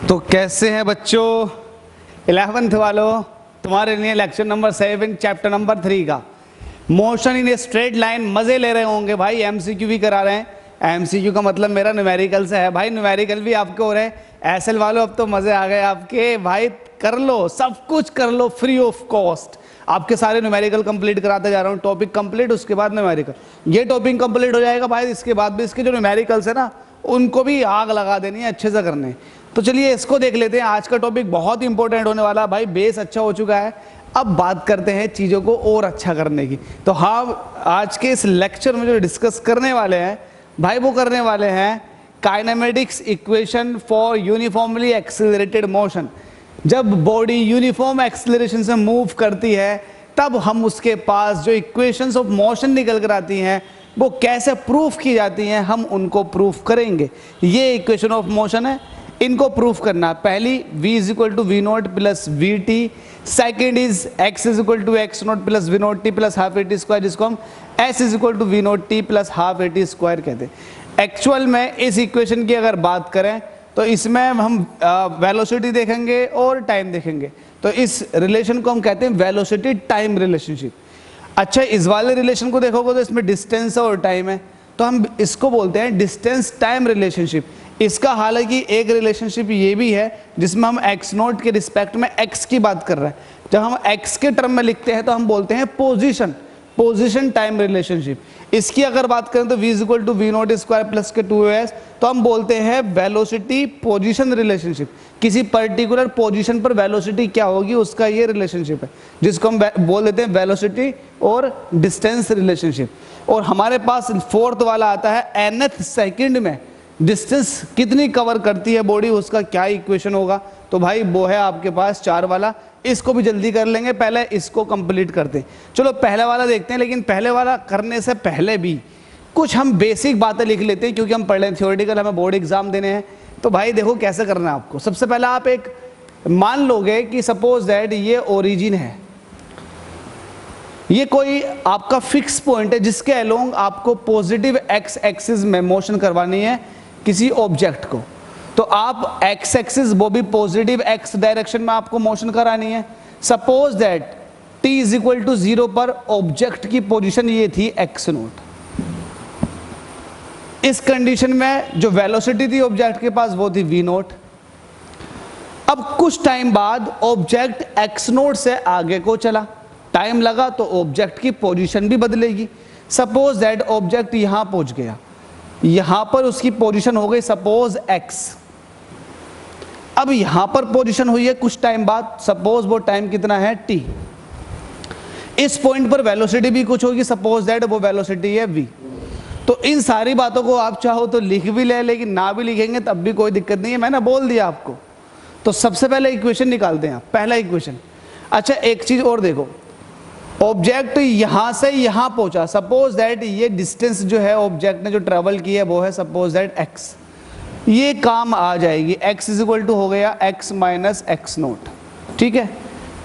तो कैसे हैं बच्चों 11th वालों, तुम्हारे लिए लेक्चर नंबर 7 चैप्टर नंबर 3 का motion in a straight line मजे ले रहे होंगे भाई। एमसीक्यू भी करा रहे हैं। एमसीक्यू का मतलब मेरा न्यूमेरिकल से है भाई, न्यूमेरिकल भी आपके हो रहे हैं। एसएल वालों अब तो मजे आ गए आपके भाई, कर लो सब कुछ कर लो फ्री ऑफ कॉस्ट। आपके सारे न्यूमेरिकल कंप्लीट कराते जा रहा हूँ, टॉपिक कंप्लीट उसके बाद न्यूमेरिकल। ये टॉपिक कंप्लीट हो जाएगा भाई, इसके बाद भी इसके जो न्यूमेरिकल्स है ना उनको भी आग लगा देनी है, अच्छे से करने। तो चलिए इसको देख लेते हैं। आज का टॉपिक बहुत इंपॉर्टेंट होने वाला है भाई, बेस अच्छा हो चुका है, अब बात करते हैं चीज़ों को और अच्छा करने की। तो हाँ, आज के इस लेक्चर में जो डिस्कस करने वाले हैं भाई वो करने वाले हैं kinematics equation for uniformly accelerated motion. जब बॉडी यूनिफॉर्म एक्सेलरेशन से मूव करती है तब हम उसके पास जो इक्वेशंस ऑफ मोशन निकल कर आती हैं वो कैसे प्रूफ की जाती हैं, हम उनको प्रूफ करेंगे। ये इक्वेशन ऑफ मोशन है, इनको प्रूफ करना। पहली v is equal to v not plus v t, second is x is equal to x not plus v not t plus half a t square, जिसको हम s is equal to v not t plus half a t square कहते हैं। Actual में इस equation की अगर बात करें तो इसमें हम वेलोसिटी देखेंगे और टाइम देखेंगे। तो इस रिलेशन को हम कहते हैं वेलोसिटी टाइम रिलेशनशिप। अच्छा, इस वाले रिलेशन को देखोगे तो इसमें डिस्टेंस और टाइम है, तो हम इसको बोलते हैं डिस्टेंस टाइम रिलेशनशिप। इसका हालांकि एक रिलेशनशिप ये भी है जिसमें हम x नोट के रिस्पेक्ट में x की बात कर रहे हैं। जब हम x के टर्म में लिखते हैं तो हम बोलते हैं पोजीशन टाइम रिलेशनशिप। इसकी अगर बात करें तो v is equal to v not square plus के 2s, तो हम बोलते हैं वेलोसिटी पोजीशन रिलेशनशिप। किसी पर्टिकुलर पोजीशन पर वेलोसिटी क्या होगी उसका ये रिलेशनशिप है, जिसको हम बोल देते हैं वेलोसिटी और डिस्टेंस रिलेशनशिप। और हमारे पास फोर्थ वाला आता है nth सेकंड में डिस्टेंस कितनी कवर करती है बॉडी, उसका क्या इक्वेशन होगा। तो भाई वो है आपके पास 4 वाला, इसको भी जल्दी कर लेंगे, पहले इसको कंप्लीट करते हैं। चलो पहले वाला देखते हैं, लेकिन पहले वाला करने से पहले भी कुछ हम बेसिक बातें लिख लेते हैं, क्योंकि हम पढ़ रहे हैं थ्योरेटिकल, हमें बोर्ड एग्जाम देने हैं। तो भाई देखो कैसे करना है आपको। सबसे पहले आप एक मान लोगे कि सपोज दैट ये ओरिजिन है, ये कोई आपका फिक्स पॉइंट है जिसके अलोंग आपको पॉजिटिव एक्स एक्सिस में मोशन करवानी है किसी ऑब्जेक्ट को। तो आप एक्स एक्सिस वो भी पॉजिटिव एक्स डायरेक्शन में आपको मोशन करानी है। Suppose that t is equal to 0 पर ऑब्जेक्ट की पोजीशन ये थी x नोट। इस कंडीशन में जो वेलोसिटी थी ऑब्जेक्ट के पास वो थी v नोट। अब कुछ टाइम बाद ऑब्जेक्ट x नोट से आगे को चला, टाइम लगा तो ऑब्जेक्ट की पोजीशन भी बदलेगी। सपोज दैट ऑब्जेक्ट यहां पहुंच गया, यहां पर उसकी पोजीशन हो गई सपोज x। अब यहां पर पोजीशन हुई है कुछ टाइम बाद, सपोज वो टाइम कितना है t। इस पॉइंट पर वेलोसिटी भी कुछ होगी, सपोज दैट वो वेलोसिटी है v। तो इन सारी बातों को आप चाहो तो लिख भी ले, लेकिन ना भी लिखेंगे तब भी कोई दिक्कत नहीं है, मैंने बोल दिया आपको। तो सबसे पहले इक्वेशन निकालते हैं आप, पहला इक्वेशन। अच्छा एक चीज और देखो, ऑब्जेक्ट यहां से यहां पहुंचा, सपोज दैट ये डिस्टेंस जो है ऑब्जेक्ट ने जो ट्रेवल की है वो है सपोज दैट x। ये काम आ जाएगी, x इज इक्वल टू हो गया x माइनस एक्स नोट। ठीक है,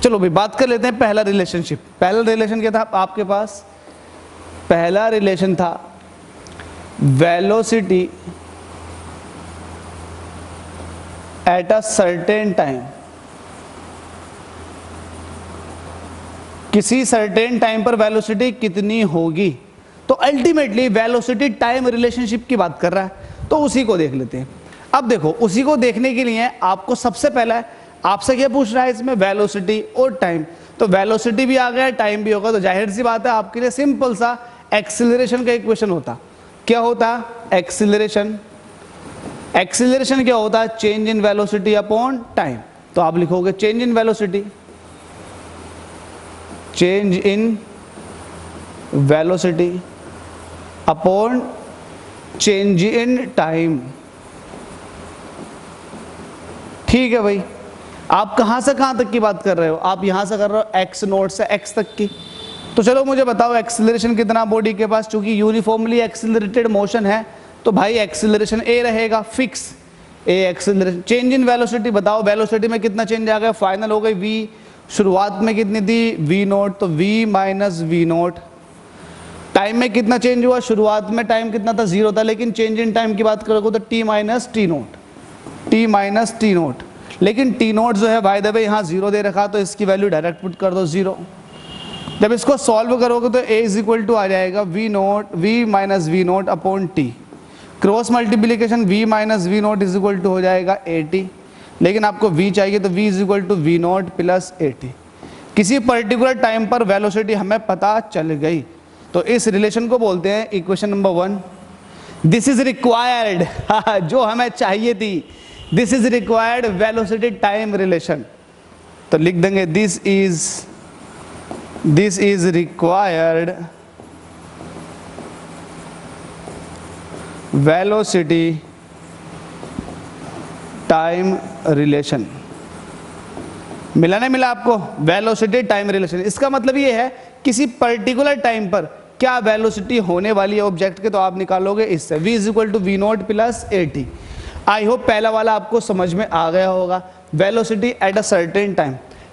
चलो भाई बात कर लेते हैं पहला रिलेशनशिप। पहला रिलेशन क्या था आपके पास? पहला रिलेशन था velocity at a certain time. किसी सर्टेन टाइम पर वेलोसिटी कितनी होगी, तो अल्टीमेटली वेलोसिटी टाइम रिलेशनशिप की बात कर रहा है, तो उसी को देख लेते हैं। अब देखो उसी को देखने के लिए आपको सबसे पहला आपसे क्या पूछ रहा है इसमें, वेलोसिटी और टाइम। तो वेलोसिटी भी आ गया, टाइम भी होगा, तो जाहिर सी बात है आपके लिए सिंपल सा एक्सीलरेशन का इक्वेशन होता। क्या होता? एक्सीलरेशन। एक्सीलरेशन क्या होता है? Change in velocity upon time. तो आप लिखोगे change in velocity, change in velocity upon change in time. ठीक है भाई, आप कहां से कहां तक की बात कर रहे हो? आप यहां से कर रहे हो x नोट से x तक की। तो चलो मुझे बताओ एक्सीलरेशन कितना बॉडी के पास, चूंकि यूनिफॉर्मली एक्सीलरेटेड मोशन है तो भाई एक्सीलरेशन a रहेगा fix, a acceleration. Change in velocity बताओ, वेलोसिटी में कितना चेंज आ गया? फाइनल हो गई v, शुरुआत में कितनी थी? v नोट, तो v minus v not. Time में कितना चेंज हुआ? शुरुआत में टाइम कितना था? 0 था, लेकिन चेंज इन टाइम की बात करोगे तो t minus T note, t minus T note. लेकिन टी नोट जो है बाय द वे यहाँ 0 दे रखा, तो इसकी वैल्यू डायरेक्ट पुट कर दो 0। जब इसको सॉल्व करोगे तो a इज इक्वल टू आ जाएगा v minus v not upon t. Cross multiplication v minus v not is equal to हो जाएगा at, लेकिन आपको v चाहिए तो v is equal to v note plus at। किसी पर्टिकुलर टाइम पर वेलोसिटी हमें पता चल गई, तो इस रिलेशन को बोलते हैं equation number 1। This is required, जो हमें चाहिए थी, this is required velocity time relation. तो लिख देंगे this is required velocity time relation. मिला नहीं मिला आपको? वेलोसिटी टाइम रिलेशन, इसका मतलब ये है किसी पर्टिकुलर टाइम पर क्या वेलोसिटी होने वाली है ऑब्जेक्ट के, तो आप निकालोगे इससे v is equal to v note plus at। I hope पहला वाला आपको समझ में आ गया होगा, velocity at a certain time.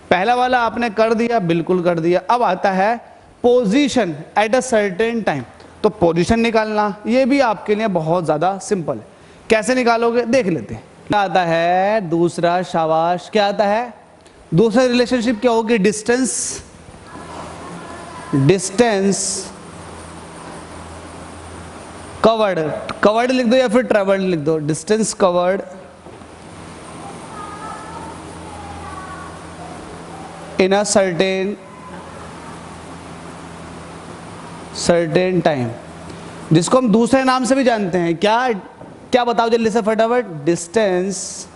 पहला वाला आपने कर दिया, बिल्कुल कर दिया। अब आता है position eight a certain time. तो पोजीशन निकालना ये भी आपके लिए बहुत ज़्यादा सिंपल है। कैसे निकालोगे देख लेते हैं। क्या आता है दूसरा, शाबाश, क्या आता है दूसरा रिलेशनशिप? क्या होगी? डिस्टेंस कवर्ड लिख दो या फिर ट्रेवल्ड लिख दो। Distance covered in a certain time, जिसको हम दूसरे नाम से भी जानते हैं। क्या बताओ जल्दी से फटाफट। Distance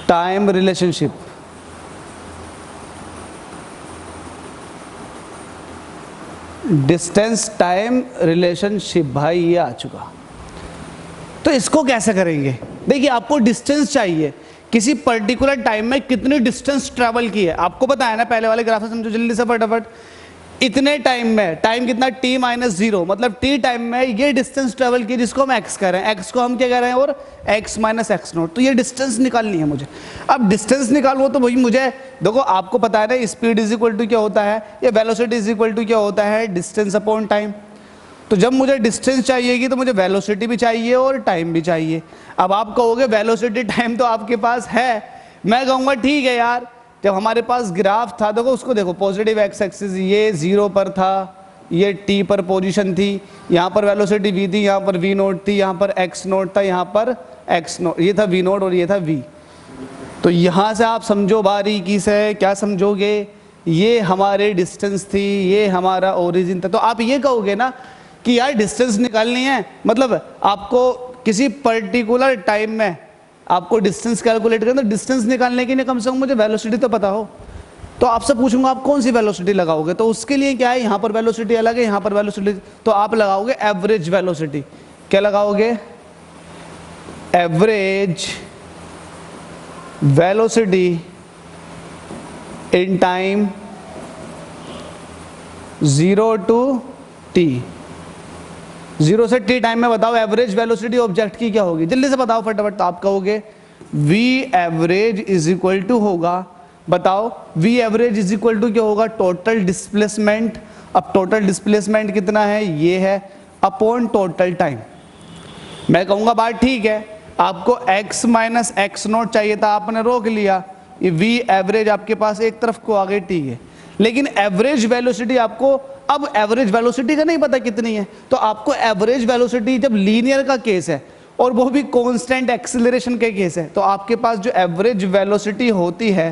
time relationship. Distance time relationship, भाई ये आ चुका। तो इसको कैसे करेंगे? देखिए आपको डिस्टेंस चाहिए, किसी पर्टिकुलर टाइम में कितनी डिस्टेंस ट्रैवल की है आपको पता है ना। पहले वाले ग्राफ से समझो जल्दी से फटाफट। इतने टाइम में, टाइम कितना t माइनस 0, मतलब t टाइम में ये डिस्टेंस ट्रैवल की जिसको हम x कह रहे हैं, x को हम क्या कह रहे हैं, और x माइनस एक्स नोट। तो ये डिस्टेंस निकालनी है मुझे। अब डिस्टेंस निकालो तो वही मुझे, देखो आपको पता है ना स्पीड इज इक्वल टू क्या होता है, या वेलोसिटी इज इक्वल टू क्या होता है, डिस्टेंस अपॉन टाइम। तो जब मुझे डिस्टेंस चाहिएगी तो मुझे वेलोसिटी भी चाहिए और टाइम भी चाहिए। अब आप कहोगे वेलोसिटी टाइम तो आपके पास है, मैं कहूँगा ठीक है यार, जब हमारे पास ग्राफ था, देखो उसको देखो, पॉजिटिव एक्स एक्सिस ये 0 पर था, ये t पर पोजीशन थी, यहाँ पर वेलोसिटी v थी, यहाँ पर v नोट थी, यहाँ पर x नोट था, यहाँ पर x नोट, ये था v नोट और ये था v। तो यहाँ से आप समझो बारीकी से, क्या समझोगे, ये हमारे डिस्टेंस थी, ये हमारा ओरिजिन था। तो आप ये कहोगे ना कि यार डिस्टेंस निकालनी है, मतलब आपको किसी पर्टिकुलर टाइम में आपको डिस्टेंस कैलकुलेट करना, तो डिस्टेंस निकालने के लिए कम से कम मुझे वेलोसिटी तो पता हो। तो आपसे पूछूंगा आप कौन सी वेलोसिटी लगाओगे, तो उसके लिए क्या है, यहाँ पर वेलोसिटी अलग है, यहाँ पर वेलोसिटी, तो आप लगाओगे एवरेज वेलोसिटी। क्या लगाओगे? Average velocity in time 0 to t। 0 से t टाइम में बताओ एवरेज वेलोसिटी ऑब्जेक्ट की क्या होगी, जल्दी से बताओ फटाफट। तो आप कहोगे v average is equal to होगा, बताओ v average is equal to क्या होगा, टोटल डिस्प्लेसमेंट। अब टोटल डिस्प्लेसमेंट कितना है, ये है, अपॉन टोटल टाइम। मैं कहूँगा बात ठीक है, आपको x माइनस एक्स नोट चाहिए था, आपने रोक लिया, ये v एवरेज आपके पास एक तरफ को आ गई, ठीक है। लेकिन एवरेज वेलोसिटी आपको, अब एवरेज वेलोसिटी का नहीं पता कितनी है, तो आपको एवरेज वेलोसिटी जब लीनियर का केस है और वो भी कांस्टेंट एक्सीलरेशन के केस है, तो आपके पास जो एवरेज वेलोसिटी होती है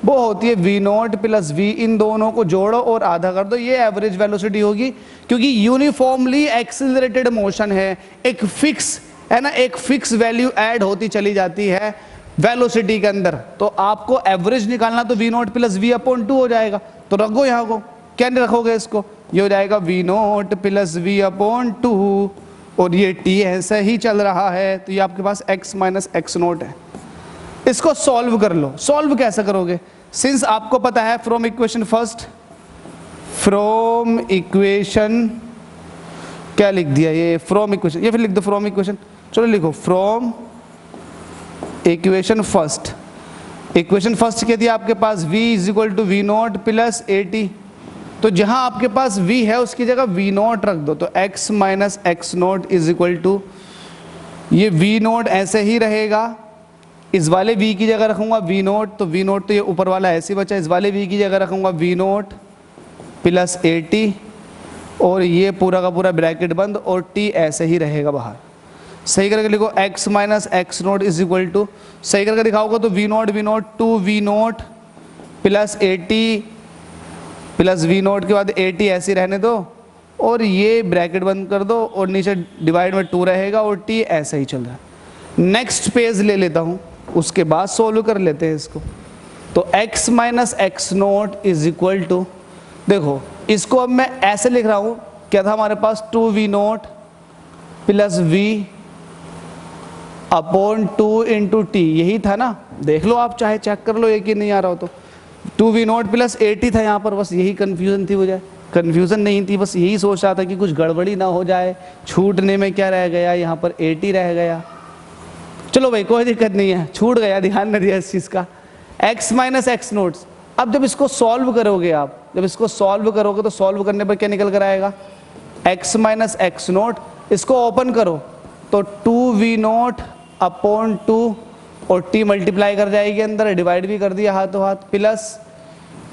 वो होती है v नोट प्लस v, इन दोनों को जोड़ो और आधा कर दो, ये एवरेज वेलोसिटी होगी। क्योंकि यूनिफॉर्मली एक्सीलरेटेड मोशन है, एक फिक्स है ना, एक फिक्स वैल्यू ऐड होती चली जाती है वेलोसिटी के अंदर। तो आपको एवरेज निकालना तो v note plus v upon 2 हो जाएगा। तो रखो यहाँ को, क्या नहीं रखोगे इसको, ये हो जाएगा v note plus v upon 2, और ये t ऐसा ही चल रहा है, तो ये आपके पास x माइनस एक्स नोट है। इसको सॉल्व कर लो। सॉल्व कैसे करोगे, सिंस आपको पता है from equation first, from equation क्या लिख दिया, ये फ्रॉम इक्वेशन, ये फिर लिख दो फ्रॉम इक्वेशन, चलो लिखो from equation first. Equation first क्या दिया आपके पास, v is equal to v note plus at। तो जहां आपके पास v है उसकी जगह v नोट रख दो, तो x minus x not is equal to ये v नोट ऐसे ही रहेगा, इस वाले v की जगह रखूंगा v नोट, तो v नोट तो ये ऊपर वाला ऐसे ही बचा, इस वाले v की जगह रखूंगा v नोट प्लस 80 और ये पूरा का पूरा ब्रैकेट बंद और t ऐसे ही रहेगा बाहर। सही करके लिखो x minus x not is equal to, सही करके दिखाओगे तो v not 2v not plus 80 plus v not के बाद 80 ऐसे रहने दो और ये ब्रैकेट बंद कर दो और नीचे डिवाइड में 2 रहेगा और t ऐसा ही चल रहा है। नेक्स्ट पेज ले लेता हूँ, उसके बाद सोल्व कर लेते हैं इसको। तो x minus x not is equal to, देखो इसको अब मैं ऐसे लिख रहा हूँ, क्या था हमारे पास 2v not plus v upon 2 into T, यही था ना, देख लो आप चाहे चेक कर लो, एक ही नहीं आ रहा हो तो 2v नोट प्लस 80 था यहाँ पर, बस यही कन्फ्यूज़न थी। मुझे कन्फ्यूज़न नहीं थी, बस यही सोच रहा था कि कुछ गड़बड़ी ना हो जाए, छूटने में क्या रह गया, यहाँ पर 80 रह गया। चलो भाई कोई दिक्कत नहीं है, छूट गया, ध्यान न दिया इस चीज़ का। x माइनस एक्स नोट्स, अब जब इसको सॉल्व करोगे आप, जब इसको सॉल्व करोगे तो सॉल्व करने पर क्या निकल कर आएगा, x माइनस एक्स नोट, इसको ओपन करो तो 2v नोट अपॉन 2 और t मल्टीप्लाई कर जाएगी अंदर, डिवाइड भी कर दिया हाथों हाथ, प्लस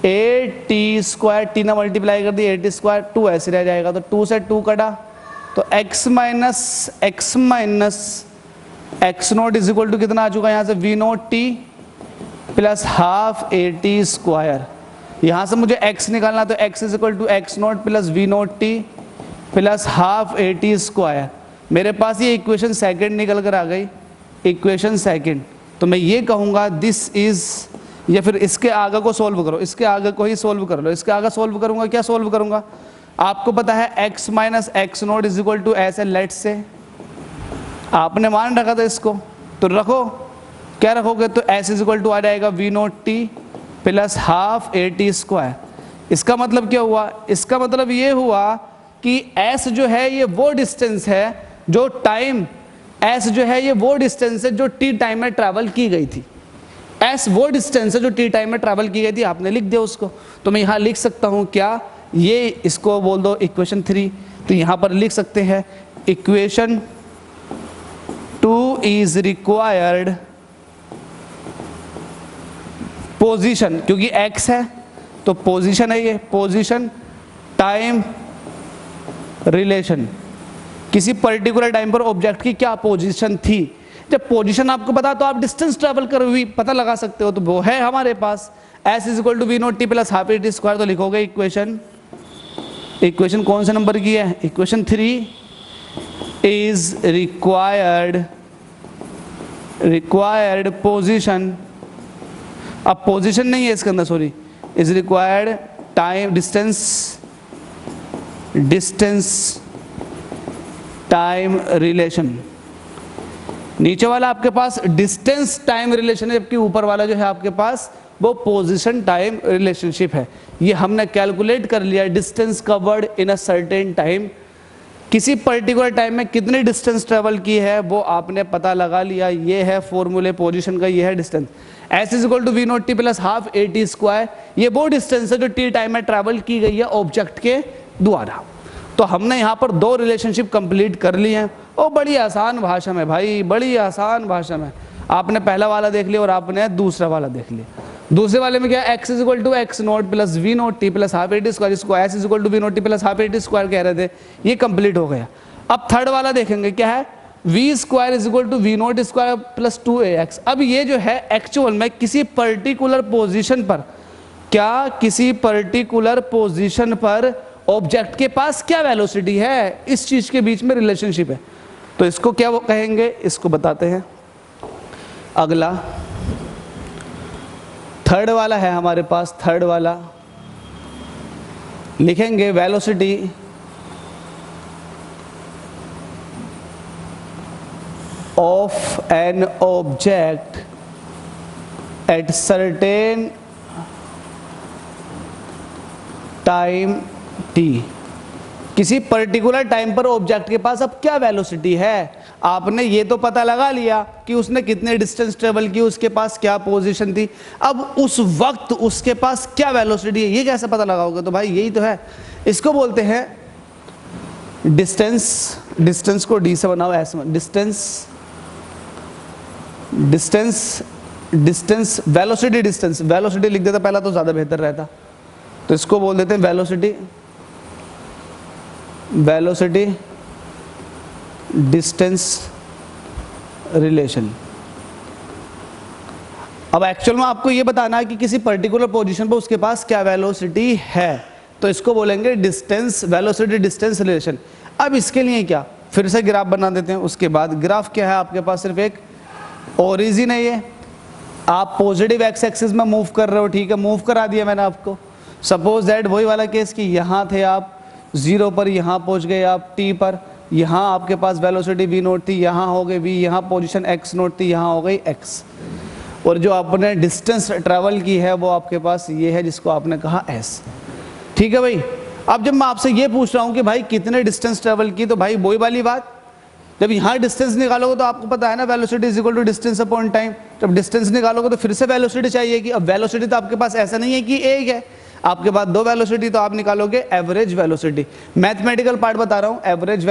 8t स्क्वायर, टी ना मल्टीप्लाई कर दिया 8t स्क्वायर, 2 ऐसे रह जाएगा, तो 2 से 2 कटा तो x minus x not is equal to कितना आ चुका है यहाँ से, v not t plus half 80 square. यहाँ से मुझे x निकालना, तो x is equal to x not plus v not t plus half 80 square. मेरे पास ये इक्वेशन सेकंड निकल कर आ गई, इक्वेशन सेकंड। तो मैं ये कहूँगा दिस इज, या फिर इसके आगे को सोल्व करो, इसके आगे को ही सोल्व कर लो। इसके आगे सोल्व करूँगा, क्या सोल्व करूँगा, आपको पता है x minus x not is equal to ऐसे, लेट से आपने मान रखा था इसको, तो रखो, क्या रखोगे, तो s इज इक्वल टू आ जाएगा v not t plus half 80 square. इसका मतलब क्या हुआ, इसका मतलब ये हुआ कि s जो है ये वो डिस्टेंस है जो टाइम, s जो है ये वो डिस्टेंस है जो t टाइम में ट्रैवल की गई थी, s वो डिस्टेंस है जो t टाइम में ट्रैवल की गई थी, आपने लिख दिया उसको। तो मैं यहाँ लिख सकता हूँ क्या, ये इसको बोल दो इक्वेशन 3, तो यहाँ पर लिख सकते हैं इक्वेशन 2 इज रिक्वायर्ड पोजीशन, क्योंकि x है तो पोजीशन है, ये पोजीशन टाइम रिलेशन, किसी पर्टिकुलर टाइम पर ऑब्जेक्ट की क्या पोजीशन थी। जब पोजीशन आपको पता तो आप डिस्टेंस ट्रैवल कर भी पता लगा सकते हो, तो वो है हमारे पास s is equal to v not t plus half 80 square. तो लिखोगे इक्वेशन कौन से नंबर की है, इक्वेशन 3 इज रिक्वायर्ड पोजीशन, अब पोजीशन नहीं है इसके अंदर, sorry, is required time distance time relation. नीचे वाला आपके पास डिस्टेंस टाइम रिलेशन है, जबकि ऊपर वाला जो है आपके पास वो पोजीशन टाइम रिलेशनशिप है। ये हमने कैलकुलेट कर लिया, distance covered in a certain time, किसी पर्टिकुलर टाइम में कितनी डिस्टेंस ट्रेवल की है वो आपने पता लगा लिया। ये है फॉर्मूले पोजीशन का, ये है distance, s is equal to v not t plus half 80 square. ये वो डिस्टेंस है जो t टाइम में ट्रैवल की गई है ऑब्जेक्ट के द्वारा। तो हमने यहाँ पर 2 रिलेशनशिप कंप्लीट कर लिए हैं, और बड़ी आसान भाषा में भाई, बड़ी आसान भाषा में। आपने पहला वाला देख लिया और आपने दूसरा वाला देख लिया। दूसरे वाले में क्या, x is equal to x not plus v not t plus half 80 square, इसको s is equal to v not t plus half 80 square कह रहे थे, ये कंप्लीट हो गया। अब थर्ड वाला देखेंगे, क्या है, v square is equal to v not square plus 2ax। अब ये जो है एक्चुअल में किसी पर्टिकुलर पोजीशन पर, क्या किसी पर्टिकुलर पोजीशन पर ऑब्जेक्ट के पास क्या वेलोसिटी है, इस चीज के बीच में रिलेशनशिप है। तो इसको क्या वो कहेंगे, इसको बताते हैं। अगला थर्ड वाला है हमारे पास, थर्ड वाला लिखेंगे velocity of an object at certain time t। किसी पर्टिकुलर टाइम पर ऑब्जेक्ट के पास अब क्या वेलोसिटी है, आपने ये तो पता लगा लिया कि उसने कितने डिस्टेंस ट्रेवल की, उसके पास क्या पोजीशन थी। अब उस वक्त उसके पास क्या वेलोसिटी है, ये कैसे पता लगाओगे, तो भाई यही तो है, इसको बोलते हैं डिस्टेंस। डिस्टेंस को d से बनाओ, ऐसे distance distance velocity, distance velocity लिख देता पहला तो ज़्यादा बेहतर रहता, तो इसको बोल देते हैं वेलोसिटी डिस्टेंस रिलेशन। अब एक्चुअल में आपको ये बताना है कि किसी पर्टिकुलर पोजीशन पर उसके पास क्या वेलोसिटी है, तो इसको बोलेंगे डिस्टेंस, वेलोसिटी डिस्टेंस रिलेशन। अब इसके लिए क्या, फिर से ग्राफ बना देते हैं। उसके बाद ग्राफ क्या है आपके पास, सिर्फ एक ओरिजिन है, ये आप पॉजिटिव एक्स एक्सिस में मूव कर रहे हो, ठीक है, मूव करा दिया मैंने आपको। सपोज दैट वही वाला केस कि यहाँ थे आप 0 पर, यहाँ पहुँच गए आप t पर, यहाँ आपके पास वेलोसिटी v नोट थी, यहाँ हो गई v, यहाँ पोजीशन x नोट थी, यहाँ हो गई x, और जो आपने डिस्टेंस ट्रैवल की है वो आपके पास ये है जिसको आपने कहा s। ठीक है भाई। अब जब मैं आपसे ये पूछ रहा हूँ कि भाई कितने डिस्टेंस ट्रैवल की, तो भाई वही वाली बात, जब यहाँ डिस्टेंस निकालोगे तो आपको पता है ना velocity is equal to distance upon time. जब डिस्टेंस निकालोगे तो फिर से वेलोसिटी चाहिए कि, अब वेलोसिटी तो आपके पास ऐसा नहीं है कि एक है, आपके पास 2 वेलोसिटी, तो आप निकालोगे एवरेज वेलोसिटी। मैथमेटिकल पार्ट बता रहा हूँ, average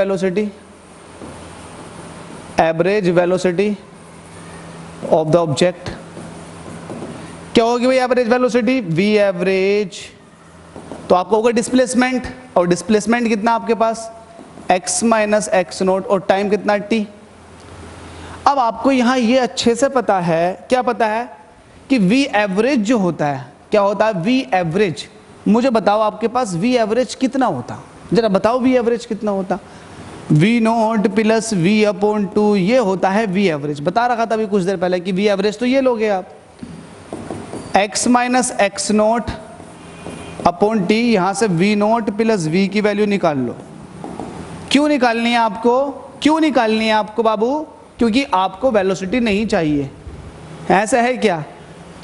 velocity of the object क्या होगी भाई, एवरेज वेलोसिटी v एवरेज, तो आपको होगा डिस्प्लेसमेंट, और डिस्प्लेसमेंट कितना आपके पास x माइनस एक्स नोट, और टाइम कितना t। अब आपको यहाँ ये अच्छे से पता है, क्या पता है कि v एवरेज जो होता है, क्या होता है v एवरेज। मुझे बताओ आपके पास v एवरेज कितना होता, जरा बताओ v एवरेज कितना होता। v note plus v upon 2, ये होता है v एवरेज। बता रखा था अभी कुछ देर पहले कि v एवरेज तो ये लोगे आप, x minus x note upon T, यहाँ से v नोट प्लस v की वैल्यू निकाल लो। क्यों निकालनी है आपको, क्यों निकालनी है आपको बाबू, क्योंकि आपको वेलोसिटी नहीं चाहिए, ऐसा है क्या,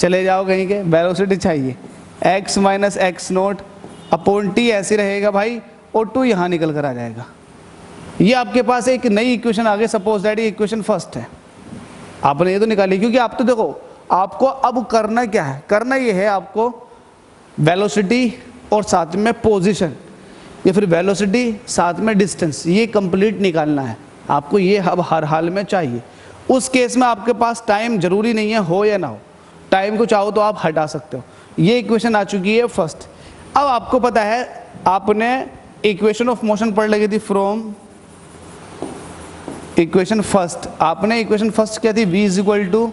चले जाओ कहीं के, वेलोसिटी चाहिए। x minus x note upon T ऐसे रहेगा भाई, और 2 यहाँ निकल कर आ जाएगा। ये आपके पास एक नई इक्वेशन आ गई, सपोज दैट ये इक्वेशन फर्स्ट है, आपने ये तो निकाली, क्योंकि आप तो देखो आपको अब करना क्या है, करना ये है आपको वेलोसिटी और साथ में पोजीशन, या फिर वेलोसिटी साथ में डिस्टेंस, ये कंप्लीट निकालना है आपको, ये अब हर हाल में चाहिए। उस केस में आपके पास टाइम जरूरी नहीं है हो या ना हो, टाइम को चाहो तो आप हटा सकते हो। ये इक्वेशन आ चुकी है फर्स्ट। अब आपको पता है, आपने इक्वेशन ऑफ मोशन पढ़ लगी थी फ्रॉम इक्वेशन फर्स्ट, आपने इक्वेशन फर्स्ट क्या थी, v is equal to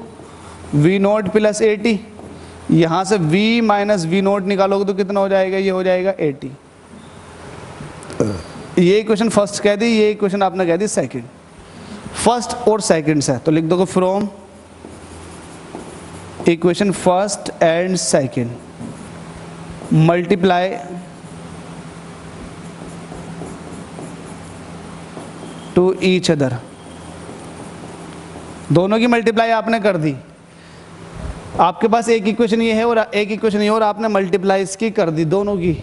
v note plus a t, यहाँ से v माइनस वी नोट निकालोगे तो कितना हो जाएगा, ये हो जाएगा 80। ये इक्वेशन फर्स्ट कह दी, ये इक्वेशन आपने कह दी सेकंड, फर्स्ट और सेकंड से, तो लिख दोगे from equation first and second multiply two each other, दोनों की मल्टीप्लाई आपने कर दी। आपके पास एक इक्वेशन ये है और एक इक्वेशन ये, और आपने मल्टीप्लाई इसकी कर दी दोनों की।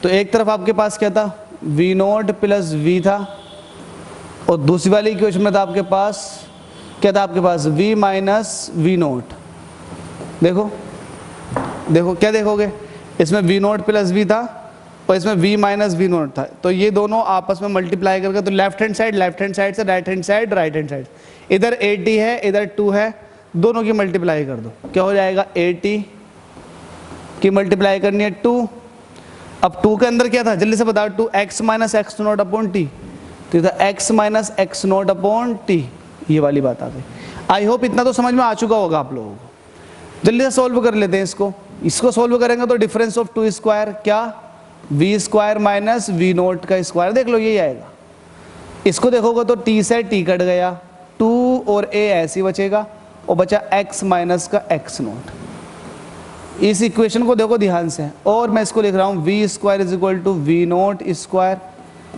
तो एक तरफ आपके पास क्या था, v नोट प्लस v था, और दूसरी वाली इक्वेशन में था आपके पास क्या था, आपके पास v माइनस वी नोट। देखो देखो क्या देखोगे, इसमें v नोट प्लस v था और इसमें v माइनस वी नोट था, तो ये दोनों आपस में मल्टीप्लाई करके, तो लेफ्ट हैंड साइड से राइट हैंड साइड, इधर 80 है इधर 2 है, दोनों की मल्टीप्लाई कर दो, क्या हो जाएगा 80 की मल्टीप्लाई करनी है 2। अब 2 के अंदर क्या था, जल्दी से बताओ, 2 x minus x note upon T, तो था x minus x note upon T, ये वाली बात आ गई। आई होप इतना तो समझ में आ चुका होगा आप लोगों को। जल्दी से सॉल्व कर लेते हैं इसको सॉल्व करेंगे तो डिफरेंस ऑफ 2 स्क्वायर क्या, v square minus v not का स्क्वायर, देख लो यही आएगा। इसको देखोगे तो t से t कट गया, 2 और a ऐसे ही बचेगा, और बचा x माइनस का x नोट। इस इक्वेशन को देखो ध्यान से, और मैं इसको लिख रहा हूँ v square is equal to v not square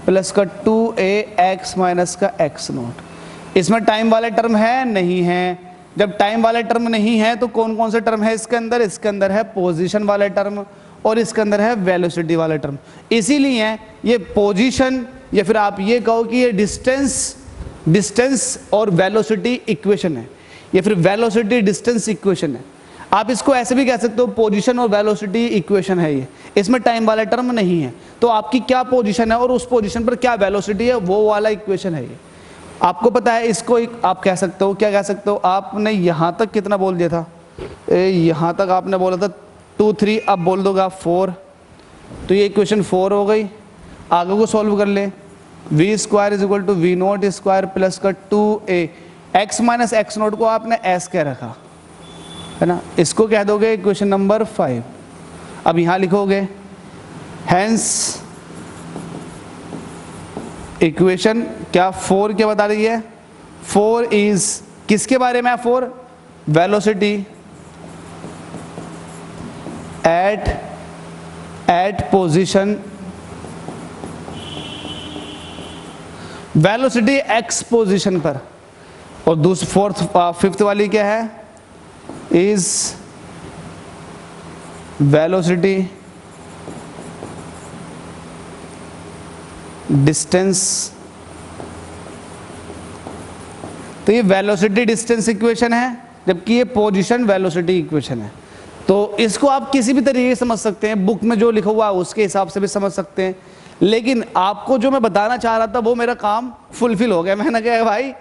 plus का 2a x माइनस का x नोट। इसमें टाइम वाला टर्म है नहीं है, जब टाइम वाला टर्म नहीं है तो कौन कौन से टर्म है इसके अंदर है पोजीशन वाला टर्म, और इसके अंदर है वेलोसिटी वाला टर्म। इसीलिए ये पोजीशन, या फिर आप ये कहो कि ये डिस्टेंस और वेलोसिटी इक्वेशन है, या फिर वेलोसिटी डिस्टेंस इक्वेशन है। आप इसको ऐसे भी कह सकते हो, पोजीशन और वेलोसिटी इक्वेशन है ये, इसमें टाइम वाला टर्म नहीं है, तो आपकी क्या पोजीशन है और उस पोजीशन पर क्या वेलोसिटी है, वो वाला इक्वेशन है ये। आपको पता है इसको आप कह सकते हो, क्या कह सकते हो, आपने यहाँ तक कितना बोल दिया था, यहाँ तक आपने बोला था 2 3, अब बोल दोगे आप 4, तो ये इक्वेशन 4 हो गई। आगे को सॉल्व कर ले, v square is equal to v not square plus का 2a, x minus x note को आपने s कह रखा है ना, इसको कह दोगे इक्वेशन नंबर 5। अब यहाँ लिखोगे हैंस इक्वेशन क्या 4 क्या बता रही है, 4 इज किसके बारे में है, 4 velocity at position, velocity x position पर। और दूसरी फिफ्थ वाली क्या है, इज वेलोसिटी डिस्टेंस। तो ये वेलोसिटी डिस्टेंस इक्वेशन है, जबकि ये पोजीशन वेलोसिटी इक्वेशन है। तो इसको आप किसी भी तरीके से समझ सकते हैं, बुक में जो लिखा हुआ है उसके हिसाब से भी समझ सकते हैं, लेकिन आपको जो मैं बताना चाह रहा था वो मेरा काम फुलफिल हो गया। मैंने कहा भाई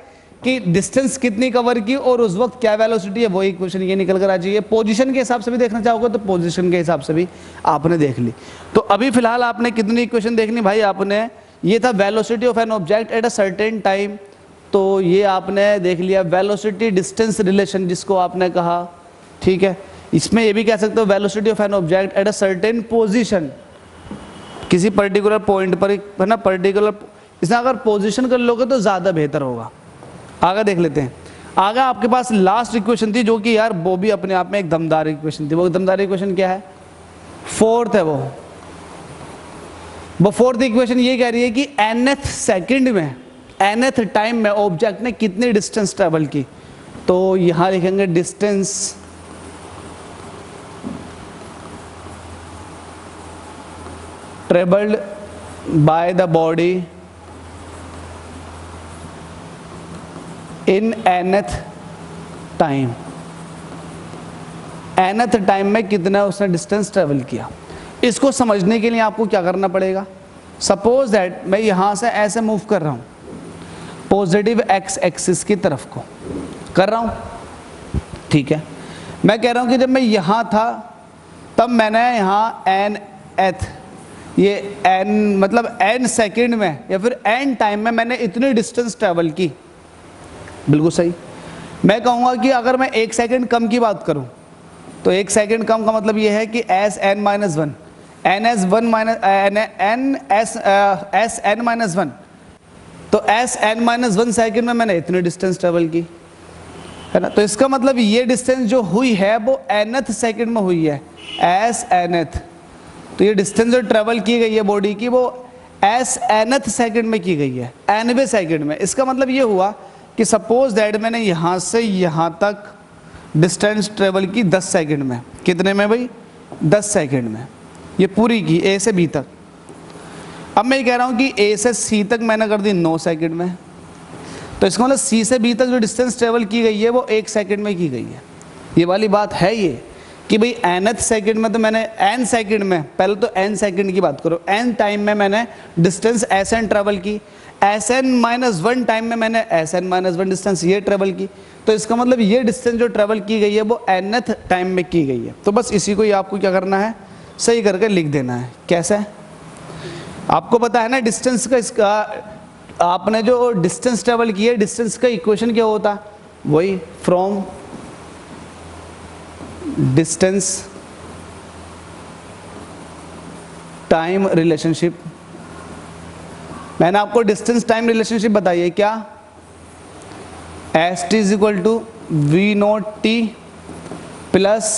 कि डिस्टेंस कितनी कवर की और उस वक्त क्या वेलोसिटी है, वही इक्वेशन ये निकल कर आ जाइए। पोजीशन के हिसाब से भी देखना चाहोगे तो पोजीशन के हिसाब से भी आपने देख ली। तो अभी फिलहाल आपने कितनी इक्वेशन देखनी भाई, आपने ये था velocity of an object at a certain time, तो ये आपने देख लिया वेलोसिटी डिस्टेंस रिलेशन जिसको आपने कहा, ठीक है। इसमें ये भी कह सकते हो velocity of an object at a certain position, किसी पर्टिकुलर पॉइंट पर है ना, पर्टिकुलर, इसमें अगर पोजीशन कर लोगे तो ज़्यादा बेहतर होगा। आगे देख लेते हैं। आगे आपके पास लास्ट इक्वेशन थी जो कि यार वो भी अपने आप में एक दमदार इक्वेशन थी। वो दमदार इक्वेशन क्या है, फोर्थ है वो फोर्थ इक्वेशन ये कह रही है कि nth सेकंड में, nth टाइम में ऑब्जेक्ट ने कितनी डिस्टेंस ट्रेवल की। तो यहां लिखेंगे distance travelled by the body in nth time, nth time में कितना उसने डिस्टेंस ट्रेवल किया। इसको समझने के लिए आपको क्या करना पड़ेगा, सपोज दैट मैं यहां से ऐसे मूव कर रहा हूं, पॉजिटिव एक्स एक्सिस की तरफ को कर रहा हूं, ठीक है। मैं कह रहा हूं कि जब मैं यहां था तब मैंने यहां nth, ये n मतलब n सेकंड में या फिर n टाइम में मैंने इतनी डिस्टेंस ट्रेवल की, बिल्कुल सही। मैं कहूँगा कि अगर मैं 1 सेकंड कम की बात करूँ तो 1 सेकंड कम का मतलब ये है कि s N minus one, n s one minus n s N minus one, तो एस एन माइनस 1 सेकेंड में मैंने इतनी डिस्टेंस ट्रेवल की, है ना। तो इसका मतलब ये डिस्टेंस जो हुई है वो nth सेकंड में हुई है, एस nth। तो ये डिस्टेंस जो ट्रेवल की गई है बॉडी की वो एस nth सेकंड में की गई है, 90 सेकंड में। इसका मतलब ये हुआ कि सपोज दैट मैंने यहाँ से यहाँ तक डिस्टेंस ट्रेवल की 10 सेकंड में। कितने में भाई, 10 सेकंड में ये पूरी की, ए से बी तक। अब मैं ये कह रहा हूँ कि ए से सी तक मैंने कर दी 9 सेकंड में, तो इसका मतलब सी से बी तक जो डिस्टेंस ट्रेवल की गई है वो 1 सेकंड में की गई है। ये वाली बात है ये कि भाई nth सेकंड में तो मैंने n सेकंड में, पहले तो n सेकंड की बात करो, n टाइम में मैंने डिस्टेंस Sn ट्रेवल की, Sn माइनस 1 टाइम में मैंने Sn माइनस 1 डिस्टेंस ये ट्रेवल की। तो इसका मतलब ये डिस्टेंस जो ट्रेवल की गई है वो nth टाइम में की गई है। तो बस इसी को ही आपको क्या करना है, सही करके लिख देना है। कैसे, आपको पता है ना डिस्टेंस का, इसका आपने जो डिस्टेंस ट्रेवल की है, डिस्टेंस का इक्वेशन क्या होता है, वही फ्रॉम डिस्टेंस टाइम रिलेशनशिप। मैंने आपको डिस्टेंस टाइम रिलेशनशिप बताई है क्या, s t is equal to v not t plus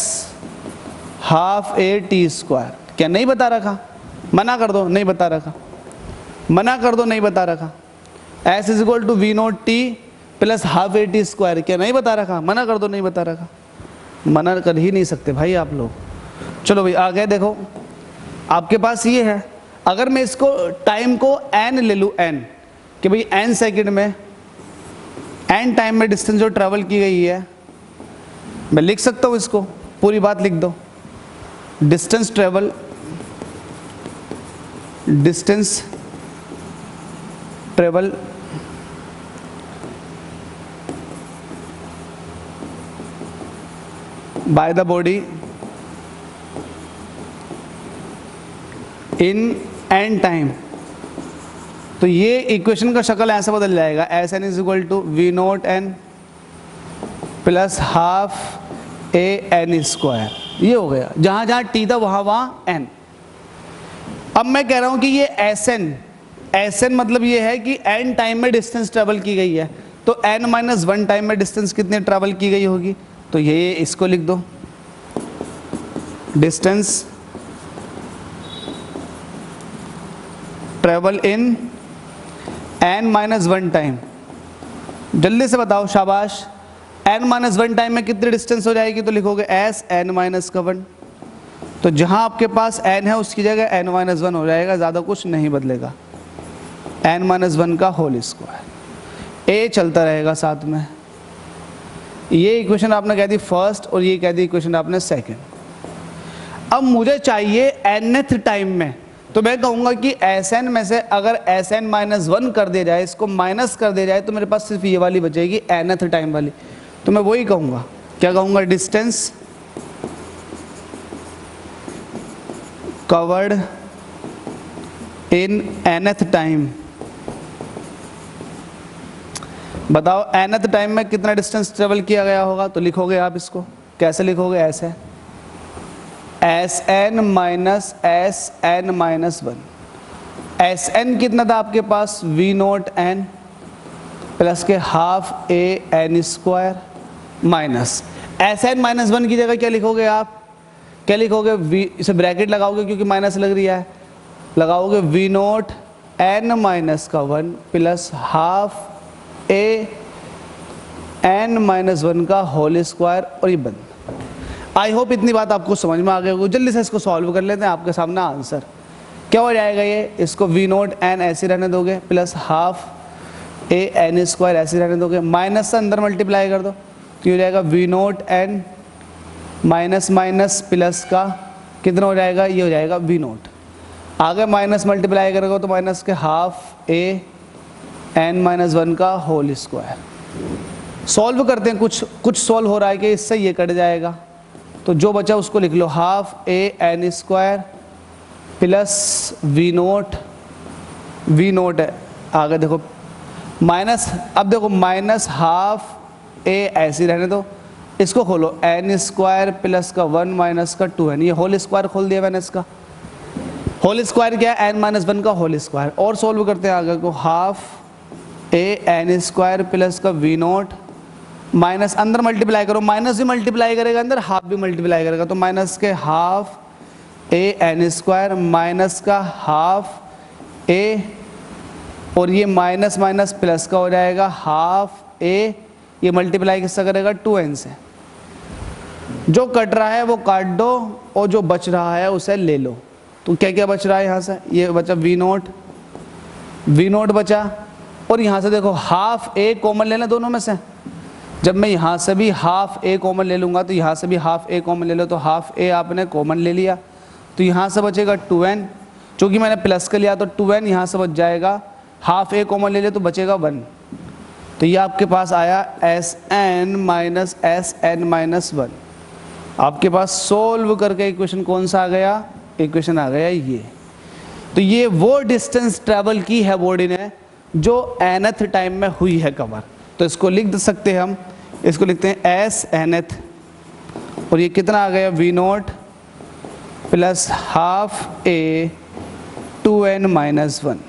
half a t square. क्या नहीं बता रखा, मना कर दो, नहीं बता रखा, मना कर दो, नहीं बता रखा। S is equal to v not t plus half a t square, क्या नहीं बता रखा, मना कर दो, नहीं बता रखा। मना कर ही नहीं सकते भाई आप लोग। चलो भाई आ गए, देखो आपके पास ये है, अगर मैं इसको टाइम को n ले लूँ, n कि भाई n सेकंड में, n टाइम में डिस्टेंस जो ट्रेवल की गई है, मैं लिख सकता हूँ इसको, पूरी बात लिख दो, distance travel, distance travel by the body in n time. तो ये इक्वेशन का शक्ल ऐसा बदल जाएगा, s n is equal to v note N plus half a N square. ये हो गया, जहाँ जहाँ टी था वहाँ वहाँ एन। अब मैं कह रहा हूँ कि ये एस एन मतलब ये है कि एन टाइम में डिस्टेंस ट्रेवल की गई है, तो एन माइनस वन टाइम में डिस्टेंस कितनी ट्रेवल की गई होगी, तो ये इसको लिख दो, distance travel in an minus one time. जल्दी से बताओ, शाबाश। एन माइनस वन टाइम में कितनी डिस्टेंस हो जाएगी, तो लिखोगे एस एन माइनस का वन। तो जहां आपके पास एन है उसकी जगह एन माइनस वन हो जाएगा, ज़्यादा कुछ नहीं बदलेगा, एन माइनस वन का होल स्क्वायर। ए चलता रहेगा साथ में। ये इक्वेशन आपने कह दी फर्स्ट और ये कह दी इक्वेशन आपने सेकंड। अब मुझे चाहिए nth टाइम में, तो मैं कहूँगा कि एस एन में से अगर एस एन माइनस वन कर दिया जाए, इसको माइनस कर दिया जाए, तो मेरे पास सिर्फ ये वाली बचेगी nth टाइम वाली। तो मैं वही कहूँगा, क्या कहूँगा, डिस्टेंस कवर्ड इन nth टाइम। बताओ nth टाइम में कितना डिस्टेंस ट्रेवल किया गया होगा, तो लिखोगे आप इसको, कैसे लिखोगे, ऐसे S N minus S N minus one. S N कितना था आपके पास, वी नोट एन प्लस के half a N square minus S N minus one की जगह क्या लिखोगे आप, क्या लिखोगे, वी, इसे ब्रैकेट लगाओगे क्योंकि माइनस लग रही है, लगाओगे वी नोट एन माइनस का one plus half a n minus one का होल स्क्वायर, और ये बंद। आई होप इतनी बात आपको समझ में आ गई होगी। जल्दी से इसको सॉल्व कर लेते हैं, आपके सामने आंसर क्या हो जाएगा। ये इसको वी नोट एन ऐसे रहने दोगे plus half a N square ऐसे रहने दोगे, माइनस से अंदर मल्टीप्लाई कर दो, तो हो जाएगा v note n minus minus plus का कितना हो जाएगा, ये हो जाएगा वी नोट। आगे माइनस मल्टीप्लाई करोगे तो माइनस के half a n minus one का होल स्क्वायर। सॉल्व करते हैं, कुछ सॉल्व हो रहा है कि इससे ये कट जाएगा, तो जो बचा उसको लिख लो, half a N square plus V naught है, आगे देखो माइनस, अब देखो माइनस हाफ ए ऐसे रहने दो, इसको खोलो एन स्क्वायर प्लस का वन माइनस का टू एन, ये होल स्क्वायर खोल दिया मैंने इसका। होल स्क्वायर क्या है, एन माइनस वन का होल स्क्वायर। और सॉल्व करते हैं आगे को, half a N square plus का वी नोट माइनस अंदर मल्टीप्लाई करो, माइनस भी मल्टीप्लाई करेगा अंदर, हाफ भी मल्टीप्लाई करेगा, तो माइनस के half a N square minus का हाफ ए, और ये माइनस माइनस प्लस का हो जाएगा हाफ ए, ये मल्टीप्लाई किससे करेगा, टू एन से। जो कट रहा है वो काट दो और जो बच रहा है उसे ले लो। तो क्या क्या बच रहा है यहाँ से, ये बचा वी नोट बचा, और यहाँ से देखो हाफ ए कॉमन लेना दोनों में से। जब मैं यहाँ से भी हाफ ए कॉमन ले लूँगा तो यहाँ से भी हाफ ए कॉमन ले लो, तो हाफ ए आपने कॉमन ले लिया, तो यहाँ से बचेगा टू एन, चूँकि मैंने प्लस का लिया तो टू एन यहाँ से बच जाएगा, हाफ ए कॉमन ले लिया तो बचेगा वन। तो ये आपके पास आया एस एन माइनस वन। आपके पास सोल्व करके इक्वेशन कौन सा आ गया, इक्वेशन आ गया ये। तो ये वो डिस्टेंस ट्रैवल की है बॉडी ने जो nth टाइम में हुई है कवर। तो इसको लिख सकते हैं हम, इसको लिखते हैं एस nth, और ये कितना आ गया, v note plus half a two n minus one.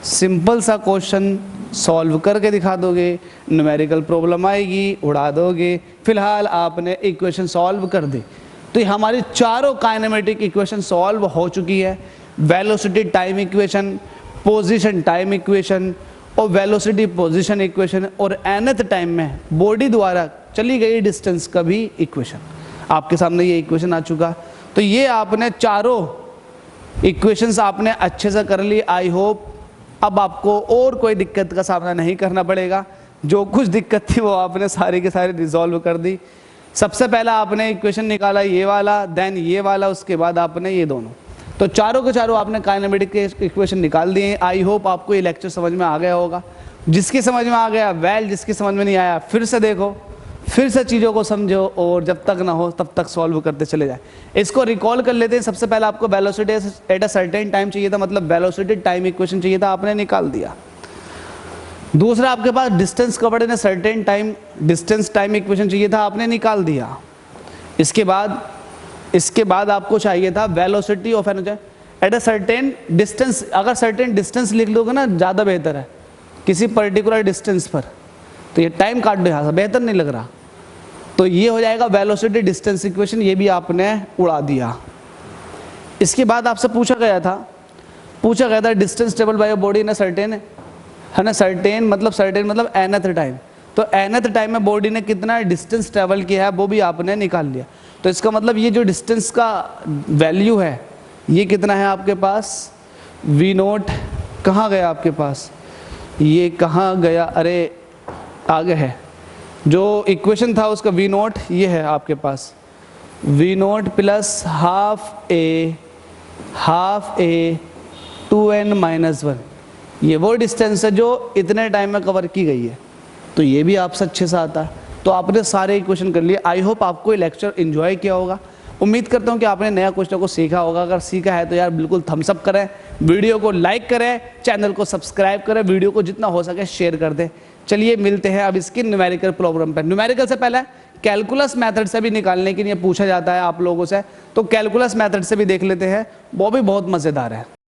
Simple सा क्वेश्चन सॉल्व करके दिखा दोगे, न्यूमेरिकल प्रॉब्लम आएगी उड़ा दोगे, फिलहाल आपने इक्वेशन सॉल्व कर दी। तो ये हमारी चारों काइनेमेटिक इक्वेशन सॉल्व हो चुकी है, velocity time equation, position time equation और वेलोसिटी पोजीशन इक्वेशन, और nth टाइम में बॉडी द्वारा चली गई डिस्टेंस का भी इक्वेशन। आपके सामने ये इक्वेशन आ चुका। तो ये आपने चारों इक्वेशंस आपने अच्छे से कर ली। आई होप अब आपको और कोई दिक्कत का सामना नहीं करना पड़ेगा। जो कुछ दिक्कत थी वो आपने सारी के सारी रिजॉल्व कर दी। सबसे पहला आपने इक्वेशन निकाला ये वाला, देन ये वाला, उसके बाद आपने ये दोनों। तो चारों के चारों आपने काइनेमेटिक के इक्वेशन निकाल दिए। आई होप आपको ये लेक्चर समझ में आ गया होगा। जिसकी समझ में आ गया वेल, जिसकी समझ में नहीं आया फिर से देखो, फिर से चीज़ों को समझो और जब तक ना हो तब तक सॉल्व करते चले जाए। इसको रिकॉल कर लेते हैं। सबसे पहले आपको velocity at a certain time चाहिए था, मतलब वेलोसिटी टाइम इक्वेशन चाहिए था, आपने निकाल दिया। दूसरा आपके पास distance covered in a certain time, distance time equation चाहिए था, आपने निकाल दिया। इसके बाद आपको चाहिए था velocity of n at a certain distance. अगर सर्टेन डिस्टेंस लिख लोगे ना ज़्यादा बेहतर है, किसी पर्टिकुलर डिस्टेंस पर, तो ये टाइम काट दो यहाँ से, बेहतर नहीं लग रहा। तो ये हो जाएगा वेलोसिटी डिस्टेंस इक्वेशन, ये भी आपने उड़ा दिया। इसके बाद आपसे पूछा गया था distance travel by body in a certain, है ना, सर्टेन मतलब nth टाइम। तो nth टाइम में बॉडी ने कितना डिस्टेंस ट्रेवल किया है वो भी आपने निकाल लिया। तो इसका मतलब ये जो डिस्टेंस का वैल्यू है ये कितना है आपके पास, वी नोट कहाँ गया आपके पास, ये कहाँ गया, अरे आगे है जो इक्वेशन था उसका वी नोट, ये है आपके पास V note plus half a 2n-1, ये वो डिस्टेंस है जो इतने टाइम में कवर की गई है। तो ये भी आपसे अच्छे से आता है। तो आपने सारे इक्वेशन कर लिए। आई होप आपको ये लेक्चर एंजॉय किया होगा। उम्मीद करता हूँ कि आपने नया क्वेश्चन को सीखा होगा। अगर सीखा है तो यार बिल्कुल थम्स अप करें, वीडियो को लाइक करें, चैनल को सब्सक्राइब करें, वीडियो को जितना हो सके शेयर कर दें। चलिए मिलते हैं अब इसकी न्यूमेरिकल प्रॉब्लम पर। न्यूमेरिकल से पहले कैलकुलस मेथड से भी निकालने के लिए पूछा जाता है आप लोगों से, तो कैलकुलस मेथड से भी देख लेते हैं, वो भी बहुत मज़ेदार है।